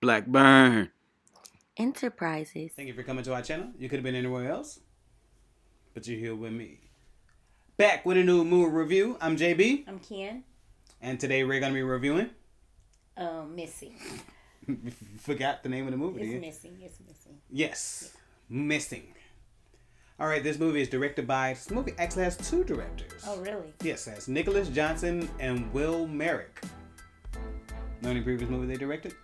Blackburn Enterprises. Thank you for coming to our channel. You could have been anywhere else, but you're here with me. Back with a new movie review. I'm JB. I'm Ken. And today we're going to be reviewing... Missing. Forgot the name of the movie. It's Missing. It's Missing. Yes. Yeah. Missing. All right, this movie is directed by... This movie actually has two directors. Oh, really? Yes, it has Nicholas Johnson and Will Merrick. Know any previous movie they directed?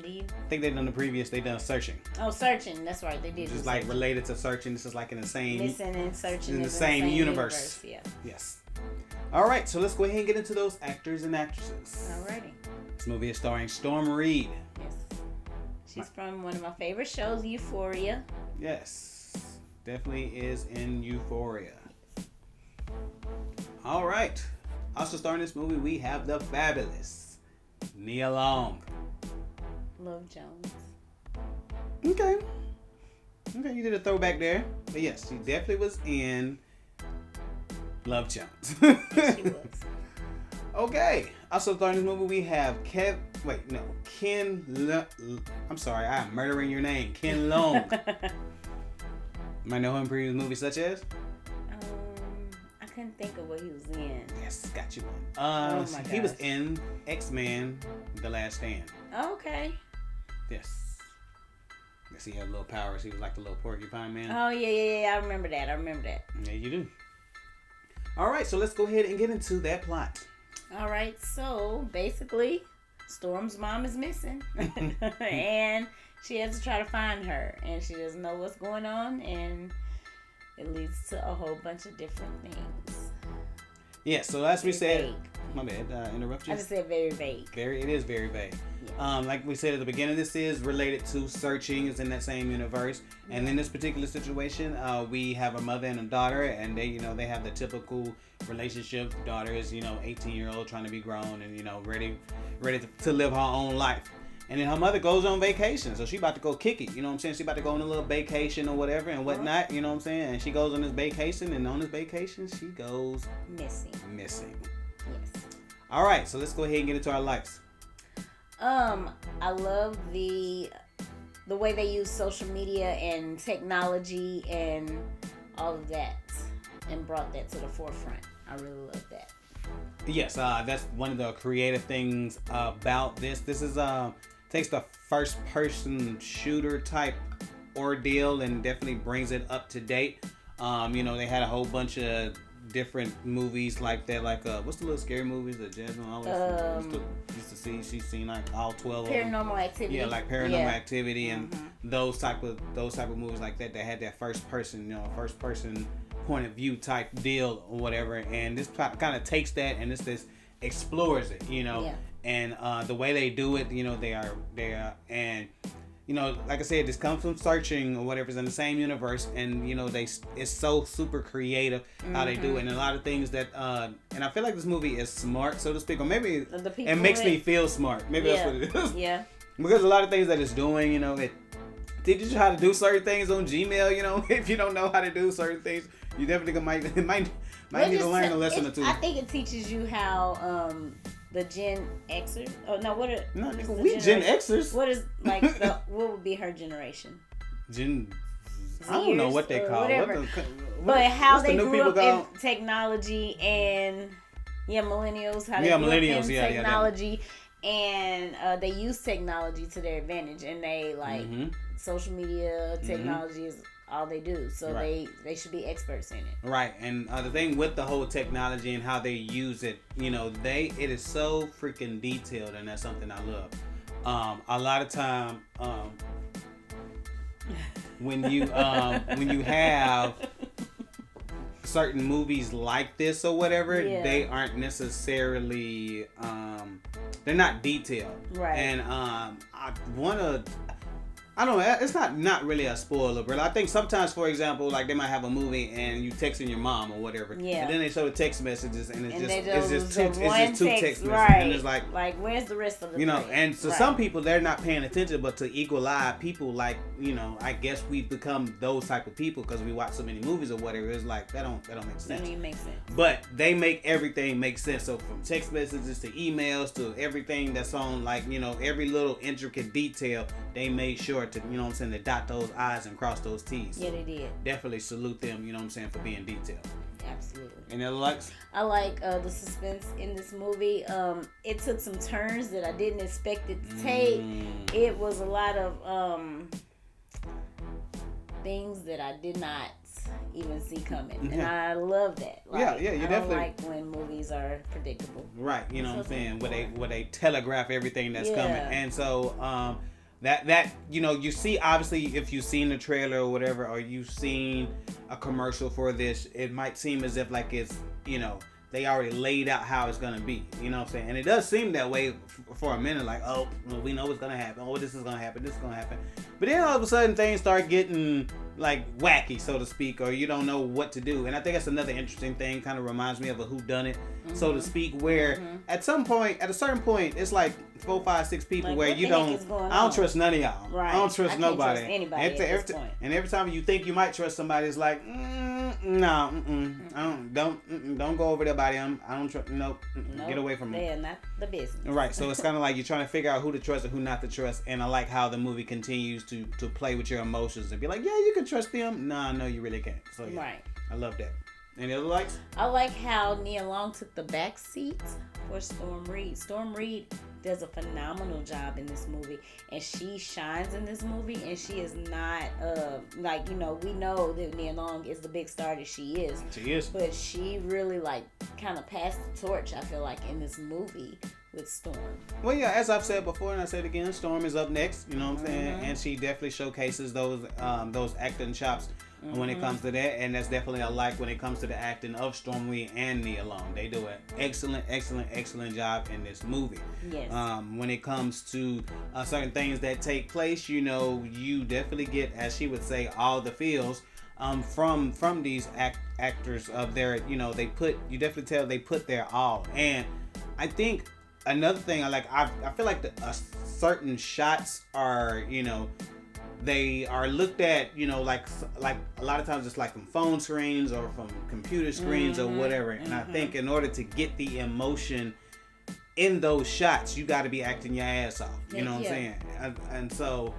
Do you? I think they done Searching. Oh, Searching. That's right. They did. Which is like related to Searching. This is like in the same... Missing and Searching in the same universe. Yeah. Yes. All right, so let's go ahead and get into those actors and actresses. Alrighty. This movie is starring Storm Reid. Yes. She's from one of my favorite shows, Euphoria. Yes. Definitely is in Euphoria. All right. Also starring this movie, we have the fabulous Nia Long. Love Jones. Okay. Okay, you did a throwback there. But yes, she definitely was in Love Jones. Yes, she was. Okay. Also starring this movie, we have I'm sorry, I'm murdering your name. Ken Leung. Might know him in previous movies such as? I couldn't think of what he was in. Yes, got you one. Oh my He was gosh. in X-Men: The Last Stand. Okay. Yes. Yes, he had little powers. He was like the little porcupine man. Oh, yeah. I remember that. Yeah, you do. All right, so let's go ahead and get into that plot. All right, so basically, Storm's mom is missing, and she has to try to find her, and she doesn't know what's going on, and it leads to a whole bunch of different things. Yeah, so as we said, vague. my bad, interrupt you. I just said very vague. It is very vague. Yeah. Like we said at the beginning, this is related to Searching. It's in that same universe, and in this particular situation, we have a mother and a daughter, and they have the typical relationship. The daughter is 18-year-old trying to be grown and ready to live her own life. And then her mother goes on vacation, so she about to go kick it. You know what I'm saying? She about to go on a little vacation or whatever and whatnot. You know what I'm saying? And she goes on this vacation, and on this vacation, she goes Missing. Yes. All right, so let's go ahead and get into our likes. I love the way they use social media and technology and all of that, and brought that to the forefront. I really love that. Yes, that's one of the creative things about this. This is takes the first person shooter type ordeal and definitely brings it up to date. They had a whole bunch of different movies like that, like what's the little scary movies that Jasmine always used to see? She's seen like all 12 of them. Paranormal Activity. Yeah, like Paranormal Activity and those type of movies like that had that first person point of view type deal or whatever. And this kind of takes that and this explores it, Yeah. And the way they do it, they are and like I said, this comes from Searching or whatever's in the same universe, and it's so super creative how they do it, and a lot of things that and I feel like this movie is smart, so to speak, or maybe it makes me feel smart. Maybe that's what it is. Yeah. Because a lot of things that it's doing, it teaches you how to do certain things on Gmail. If you don't know how to do certain things, you definitely might need to learn a lesson or two. I think it teaches you how the Gen Xers. Oh no, what is we Gen Xers. What is what would be her generation? Gen. I don't know what they call it. But how they grew up in technology and millennials. How they grew up in technology and they use technology to their advantage, and they social media technology is all they do, so they should be experts in it. Right. And the thing with the whole technology and how they use it, it is so freaking detailed, and that's something I love. A lot of time when you have certain movies like this or whatever, they aren't necessarily they're not detailed. Right. And I don't know. It's not really a spoiler, but I think sometimes, for example, like they might have a movie and you texting your mom or whatever, and then they show the text messages and it's just two text messages, right? And it's like where's the rest of the thing? And so some people they're not paying attention, but to equal eye people, like I guess we've become those type of people because we watch so many movies or whatever. It's like that don't make sense. That don't even make sense. But they make everything make sense. So from text messages to emails to everything that's on, like every little intricate detail, they made sure to, to dot those I's and cross those T's. Yeah, they did. Definitely salute them, for being detailed. Absolutely. Any other likes? I like the suspense in this movie. It took some turns that I didn't expect it to take. It was a lot of things that I did not even see coming, and I love that. You definitely. I don't like when movies are predictable. Right, what I'm saying, where they telegraph everything that's coming, and so that you see, obviously, if you've seen the trailer or whatever, or you've seen a commercial for this, it might seem as if like it's they already laid out how it's gonna be. You know what I'm saying? And it does seem that way for a minute, like, oh, well, we know what's gonna happen. Oh, this is gonna happen. This is gonna happen. But then all of a sudden things start getting like wacky, so to speak, or you don't know what to do. And I think that's another interesting thing. Kind of reminds me of a whodunit, so to speak, where at a certain point, it's like 4, 5, 6 people where I don't trust none of y'all. Right. I don't trust nobody. Trust anybody at this point. And every time you think you might trust somebody, it's like, no, don't go over there by them. I don't trust. Nope. Get away from them. They're not the business. Right. So it's kind of like you're trying to figure out who to trust and who not to trust. And I like how the movie continues to play with your emotions and be like, yeah, you can trust them. No, you really can't. So yeah, right. I love that. Any other likes? I like how Leung took the back seat for Storm Reid. Storm Reid does a phenomenal job in this movie, and she shines in this movie, and she is not we know that Leung is the big star that she is. She is. But she really kind of passed the torch, I feel like, in this movie with Storm. Well, yeah, as I've said before, and I said again, Storm is up next, you know what I'm saying? And she definitely showcases those acting chops when it comes to that, and that's definitely a like when it comes to the acting of Storm Reid and Leung. They do an excellent job in this movie. Yes. When it comes to certain things that take place, you definitely get, as she would say, all the feels from these actors of their, you definitely tell they put their all. And I think another thing I like, I feel like certain shots are, they are looked at, like a lot of times it's like from phone screens or from computer screens or whatever. And I think in order to get the emotion in those shots, you got to be acting your ass off. You know what I'm saying? And so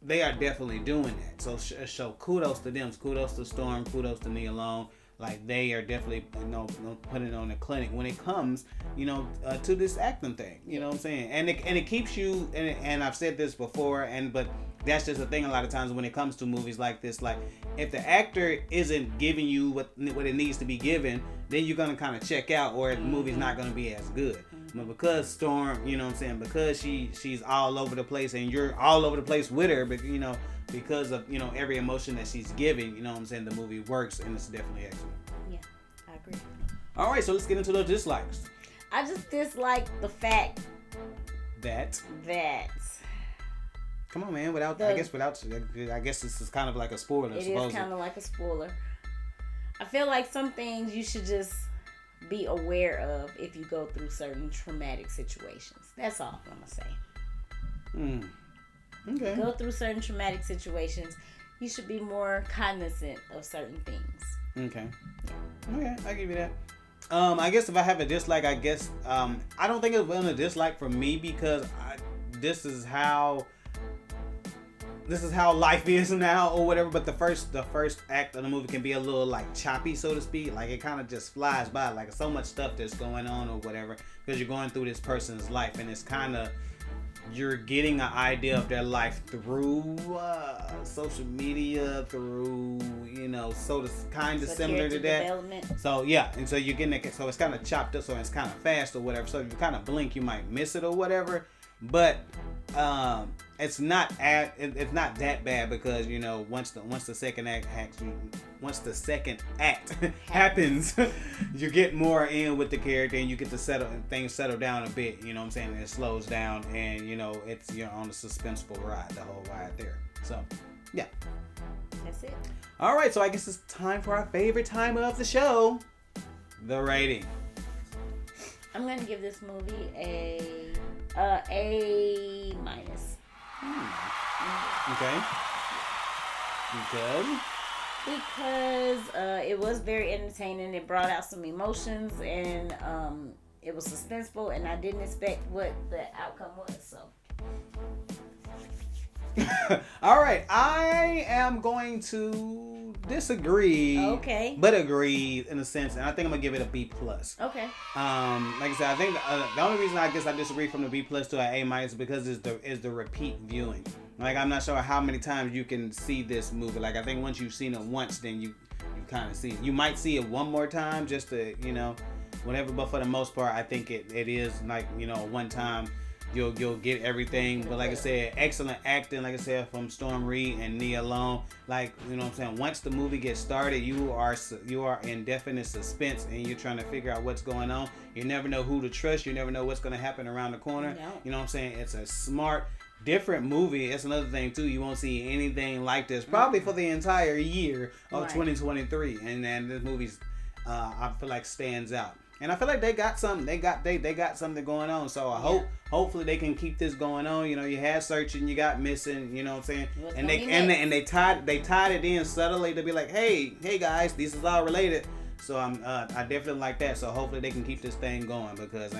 they are definitely doing that. So kudos to them. Kudos to Storm. Kudos to Leung. Like they are definitely putting it on the clinic when it comes to this acting thing. You know what I'm saying? And it keeps you, and I've said this before, but that's just the thing a lot of times when it comes to movies like this. Like if the actor isn't giving you what it needs to be given, then you're gonna kind of check out, or the movie's not gonna be as good. But because Storm, because she's all over the place and you're all over the place with her, but because of every emotion that she's giving, the movie works, and it's definitely excellent. Yeah, I agree. All right, so let's get into those dislikes. I just dislike the fact that come on, man, I guess this is kind of like a spoiler. It is kind of like a spoiler. I feel like some things you should just be aware of if you go through certain traumatic situations. That's all I'm gonna say. Okay. Go through certain traumatic situations. You should be more cognizant of certain things. Okay. Okay, I'll give you that. I guess if I have a dislike, I don't think it's a dislike for me because this is how life is now or whatever. But the first act of the movie can be a little like choppy, so to speak. Like it kind of just flies by, like so much stuff that's going on or whatever, because you're going through this person's life, and it's kind of, you're getting an idea of their life through social media, through so it's kind of similar to that. So yeah, and so you're getting it. So it's kind of chopped up, so it's kind of fast or whatever. So if you kind of blink, you might miss it or whatever. But it's not that bad because once the second act happens, you get more in with the character and you get to settle down a bit. You know what I'm saying? And it slows down and it's on a suspenseful ride the whole ride there. So yeah, that's it. All right, so I guess it's time for our favorite time of the show, the rating. I'm gonna give this movie A minus. Okay. Because it was very entertaining. It brought out some emotions and it was suspenseful, and I didn't expect what the outcome was. So. All right, I am going to disagree. Okay. But agree in a sense, and I think I'm gonna give it a B+. Okay. Like I said, I think the only reason I guess I disagree from the B+ to an A- is because is the repeat viewing. Like I'm not sure how many times you can see this movie. Like I think once you've seen it once, then you kind of see it. You might see it one more time just to whatever. But for the most part, I think it is like one time. You'll get everything, but like I said, excellent acting, like I said, from Storm Reid and Nia Long. Like what I'm saying, once the movie gets started, you are in definite suspense, and you're trying to figure out what's going on. You never know who to trust. You never know what's going to happen around the corner. No. You know what I'm saying? It's a smart, different movie. It's another thing too. You won't see anything like this probably for the entire year of 2023, and then this movie's I feel like stands out. And I feel like they got something. They got something going on. So I hopefully they can keep this going on. You had Searching, you got Missing. You know what I'm saying? And they tied it in subtly to be like, hey guys, this is all related. So I definitely like that. So hopefully they can keep this thing going because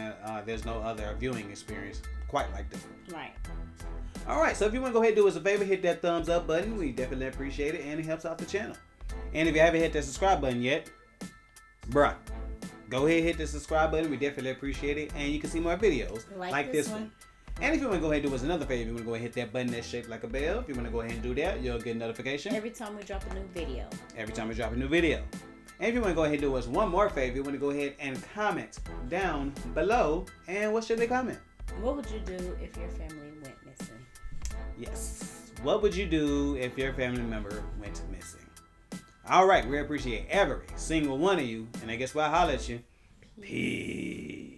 there's no other viewing experience quite like this one. Right. All right. So if you want to go ahead and do us a favor, hit that thumbs up button. We definitely appreciate it, and it helps out the channel. And if you haven't hit that subscribe button yet, bruh, go ahead and hit the subscribe button. We definitely appreciate it. And you can see more videos like this one. And if you want to go ahead and do us another favor, you want to go ahead and hit that button that's shaped like a bell. If you want to go ahead and do that, you'll get a notification. Every time we drop a new video. And if you want to go ahead and do us one more favor, you want to go ahead and comment down below. And what should they comment? What would you do if your family went missing? Yes. What would you do if your family member went missing? All right, we appreciate every single one of you. And I guess we'll holler at you. Peace.